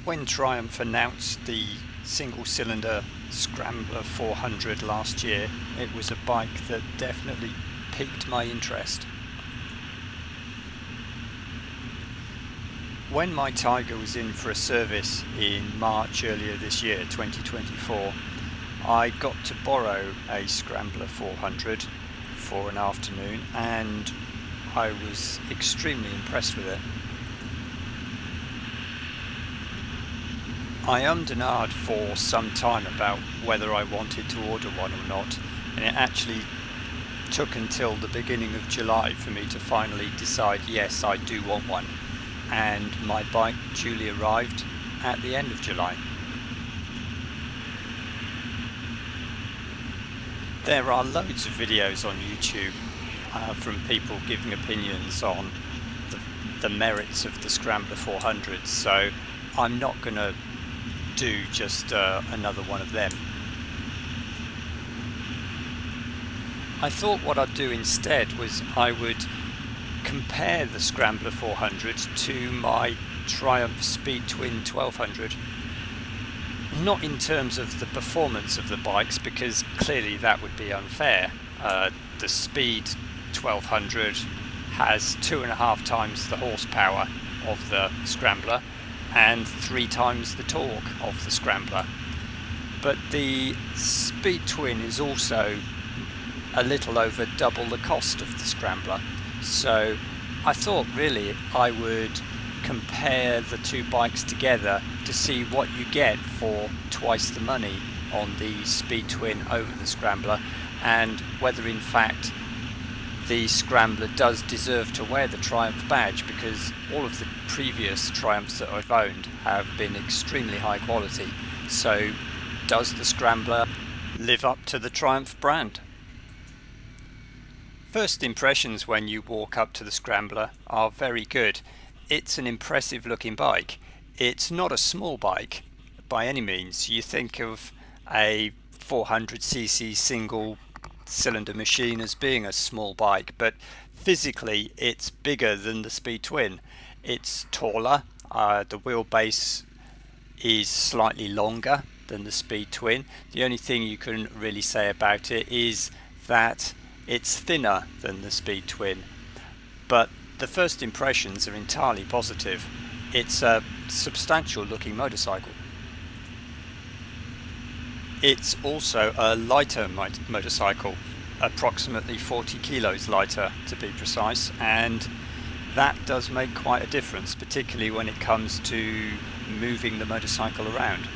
When Triumph announced the single-cylinder Scrambler 400 last year, it was a bike that definitely piqued my interest. When my Tiger was in for a service in March earlier this year, 2024, I got to borrow a Scrambler 400 for an afternoon, and I was extremely impressed with it. I ummed and ahed for some time about whether I wanted to order one or not, and it actually took until the beginning of July for me to finally decide, yes, I do want one, and my bike duly arrived at the end of July. There are loads of videos on YouTube from people giving opinions on the merits of the Scrambler 400, so I'm not going to do just another one of them. I thought what I'd do instead was I would compare the Scrambler 400 to my Triumph Speed Twin 1200. Not in terms of the performance of the bikes, because clearly that would be unfair. The Speed 1200 has 2.5 times the horsepower of the Scrambler and 3 times the torque of the Scrambler. But the Speed Twin is also a little over double the cost of the Scrambler. So I thought really I would compare the two bikes together to see what you get for twice the money on the Speed Twin over the Scrambler, and whether in fact the Scrambler does deserve to wear the Triumph badge, because all of the previous Triumphs that I've owned have been extremely high quality. So does the Scrambler live up to the Triumph brand? First impressions when you walk up to the Scrambler are very good. It's an impressive looking bike. It's not a small bike by any means. You think of a 400cc single cylinder machine as being a small bike, but physically it's bigger than the Speed Twin. It's taller, the wheelbase is slightly longer than the Speed Twin. The only thing you can really say about it is that it's thinner than the Speed Twin, but the first impressions are entirely positive. It's a substantial looking motorcycle. It's also a lighter motorcycle, approximately 40 kilos lighter to be precise, and that does make quite a difference, particularly when it comes to moving the motorcycle around.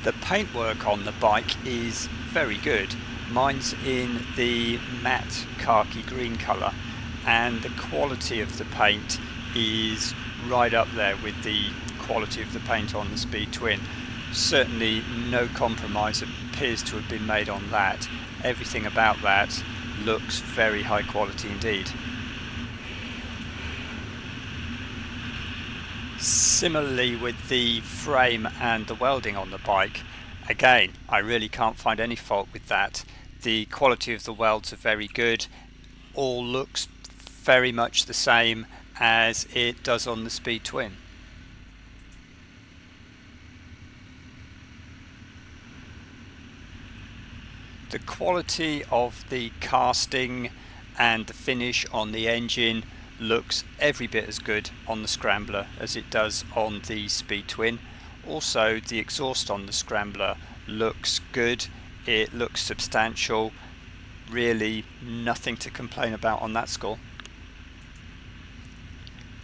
The paintwork on the bike is very good. Mine's in the matte khaki green colour, and the quality of the paint is right up there with the quality of the paint on the Speed Twin. Certainly no compromise appears to have been made on that. Everything about that looks very high quality indeed. Similarly with the frame and the welding on the bike, again, I really can't find any fault with that. The quality of the welds are very good. All looks very much the same as it does on the Speed Twin. The quality of the casting and the finish on the engine looks every bit as good on the Scrambler as it does on the Speed Twin. Also, the exhaust on the Scrambler looks good. It looks substantial. Really nothing to complain about on that score.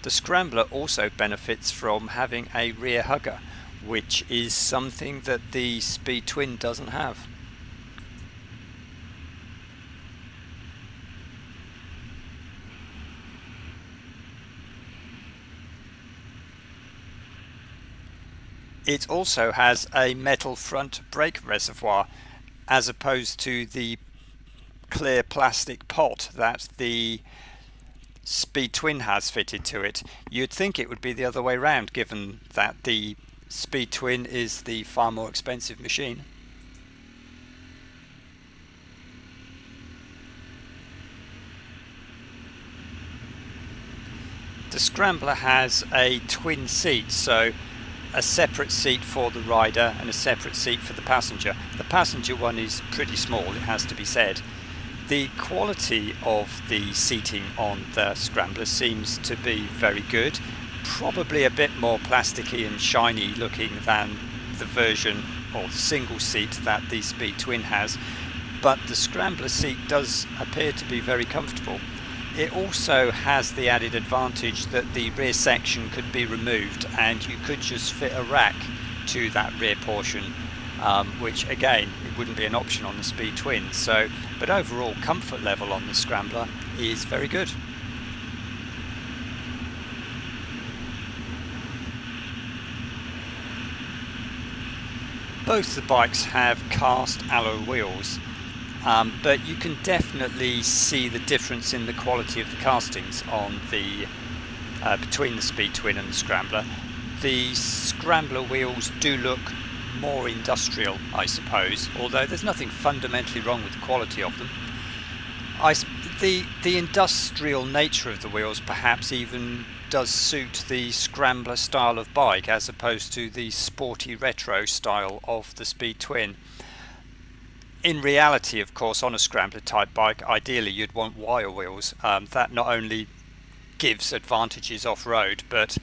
The Scrambler also benefits from having a rear hugger, which is something that the Speed Twin doesn't have. It also has a metal front brake reservoir, as opposed to the clear plastic pot that the Speed Twin has fitted to it. You'd think it would be the other way round, given that the Speed Twin is the far more expensive machine. The Scrambler has a twin seat, so a separate seat for the rider and a separate seat for the passenger. The passenger one is pretty small, it has to be said. The quality of the seating on the Scrambler seems to be very good, probably a bit more plasticky and shiny looking than the version or the single seat that the Speed Twin has, but the Scrambler seat does appear to be very comfortable. It also has the added advantage that the rear section could be removed and you could just fit a rack to that rear portion, which again it wouldn't be an option on the Speed Twin. So, but overall comfort level on the Scrambler is very good. Both the bikes have cast alloy wheels, but you can definitely see the difference in the quality of the castings on the between the Speed Twin and the Scrambler. The Scrambler wheels do look more industrial, I suppose, although there's nothing fundamentally wrong with the quality of them. The industrial nature of the wheels perhaps even does suit the Scrambler style of bike as opposed to the sporty retro style of the Speed Twin. In reality, of course, on a Scrambler type bike, ideally you'd want wire wheels. That not only gives advantages off-road, but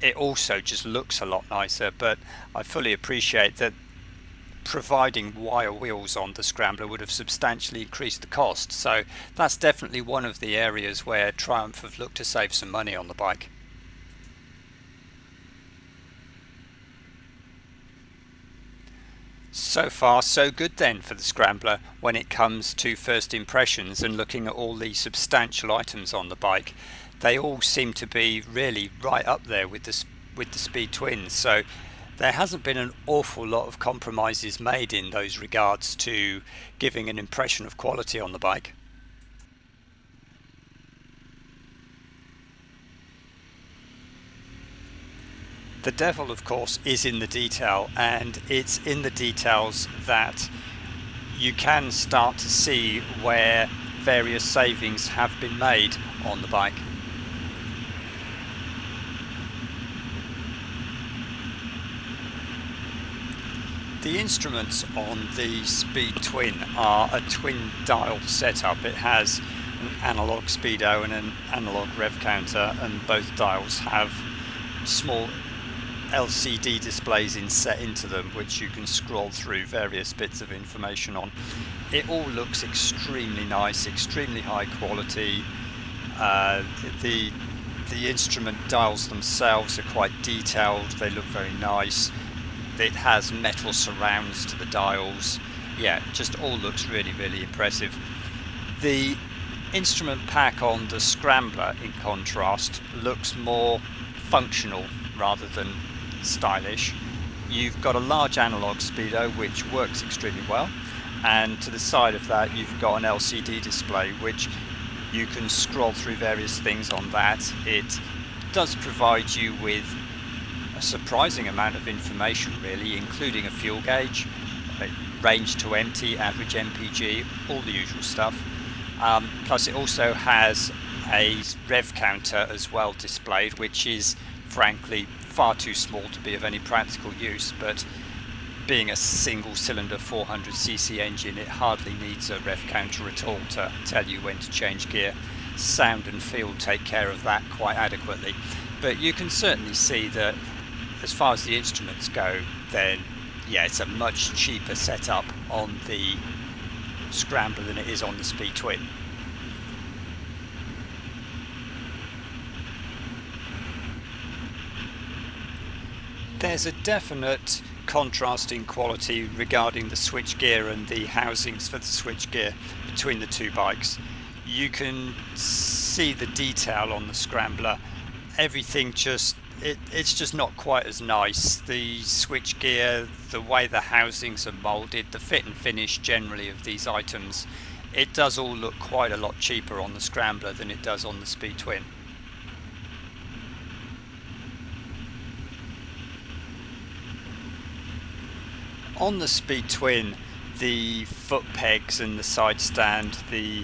it also just looks a lot nicer. But I fully appreciate that providing wire wheels on the Scrambler would have substantially increased the cost, so that's definitely one of the areas where Triumph have looked to save some money on the bike. So far so good then for the Scrambler when it comes to first impressions and looking at all the substantial items on the bike. They all seem to be really right up there with the Speed Twins, so there hasn't been an awful lot of compromises made in those regards to giving an impression of quality on the bike. The devil, of course, is in the detail, and it's in the details that you can start to see where various savings have been made on the bike. The instruments on the Speed Twin are a twin dial setup. It has an analog speedo and an analog rev counter, and both dials have small LCD displays inset into them which you can scroll through various bits of information on. It all looks extremely nice, extremely high quality. The instrument dials themselves are quite detailed, they look very nice. It has metal surrounds to the dials. Yeah, just all looks really, really impressive. The instrument pack on the Scrambler, in contrast, looks more functional rather than stylish. You've got a large analog speedo which works extremely well, and to the side of that you've got an LCD display which you can scroll through various things on that. It does provide you with a surprising amount of information really, including a fuel gauge, range to empty, average MPG, all the usual stuff. Plus it also has a rev counter as well displayed, which is frankly far too small to be of any practical use, but being a single cylinder 400cc engine, it hardly needs a rev counter at all to tell you when to change gear. Sound and feel take care of that quite adequately, but you can certainly see that as far as the instruments go, then yeah, it's a much cheaper setup on the Scrambler than it is on the Speed Twin. There's a definite contrast in quality regarding the switchgear and the housings for the switchgear between the two bikes. You can see the detail on the Scrambler. Everything just it's just not quite as nice. The switchgear, the way the housings are moulded, the fit and finish generally of these items, it does all look quite a lot cheaper on the Scrambler than it does on the Speed Twin. On the Speed Twin, the foot pegs and the side stand, the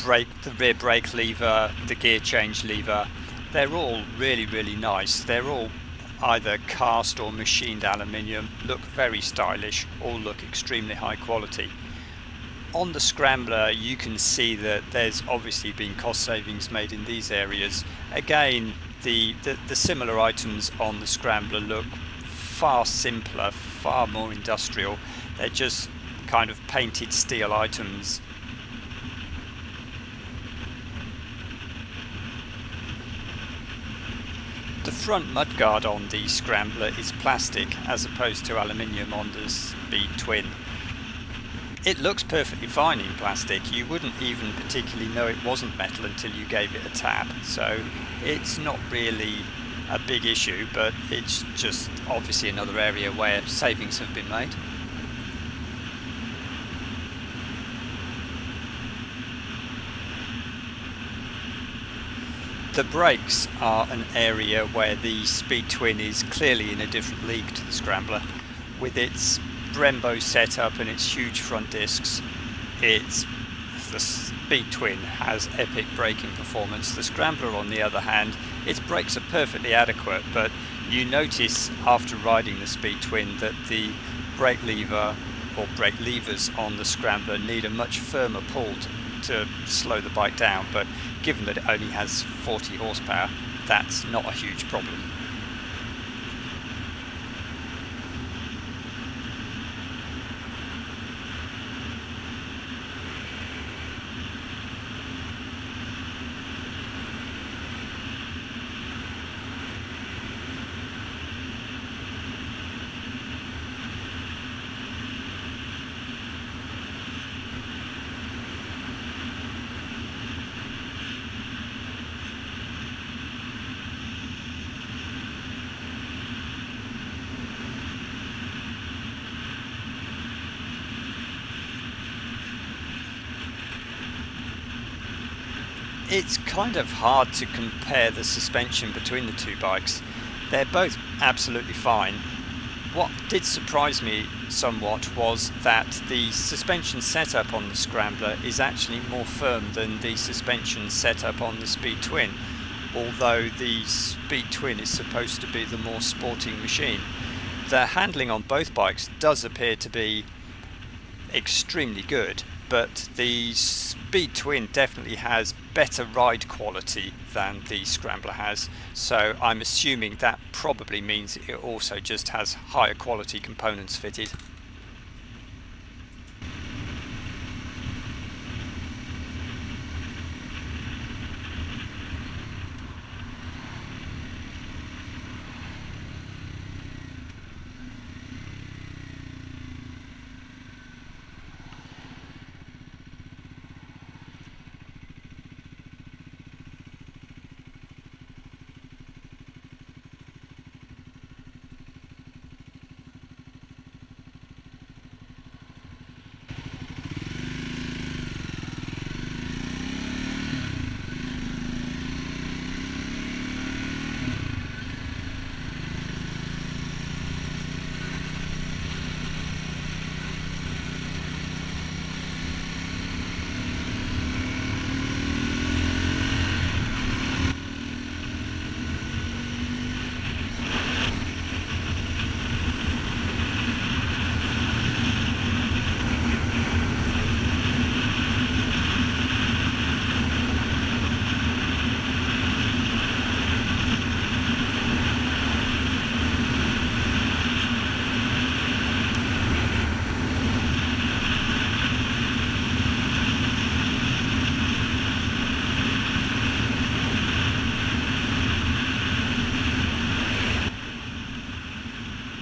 rear brake lever, the gear change lever, They're all really nice. They're all either cast or machined aluminium, look very stylish, all look extremely high quality. On the Scrambler you can see that there's obviously been cost savings made in these areas. Again, the similar items on the Scrambler look far simpler, far more industrial. They're just kind of painted steel items. The front mudguard on the Scrambler is plastic as opposed to aluminium on the Speed Twin. It looks perfectly fine in plastic. You wouldn't even particularly know it wasn't metal until you gave it a tap, so it's not really a big issue, but it's just obviously another area where savings have been made. The brakes are an area where the Speed Twin is clearly in a different league to the Scrambler. With its Brembo setup and its huge front discs, the Speed Twin has epic braking performance. The Scrambler, on the other hand, its brakes are perfectly adequate, but you notice after riding the Speed Twin that the brake lever or brake levers on the Scrambler need a much firmer pull to slow the bike down, but given that it only has 40 horsepower, that's not a huge problem. It's kind of hard to compare the suspension between the two bikes. They're both absolutely fine. What did surprise me somewhat was that the suspension setup on the Scrambler is actually more firm than the suspension setup on the Speed Twin, although the Speed Twin is supposed to be the more sporting machine. The handling on both bikes does appear to be extremely good, but the Speed Twin definitely has better ride quality than the Scrambler has, so I'm assuming that probably means it also just has higher quality components fitted.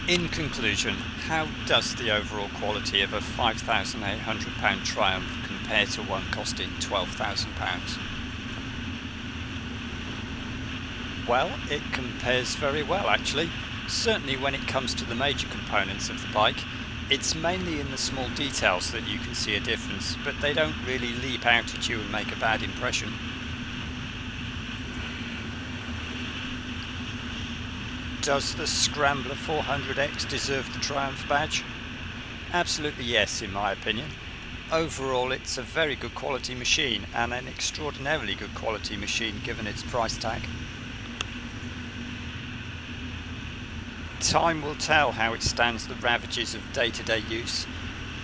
In conclusion, how does the overall quality of a £5,800 Triumph compare to one costing £12,000? Well, it compares very well actually. Certainly when it comes to the major components of the bike, it's mainly in the small details that you can see a difference, but they don't really leap out at you and make a bad impression. Does the Scrambler 400X deserve the Triumph badge? Absolutely yes, in my opinion. Overall, it's a very good quality machine, and an extraordinarily good quality machine given its price tag. time will tell how it stands the ravages of day-to-day use,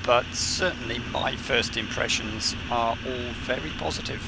but certainly my first impressions are all very positive.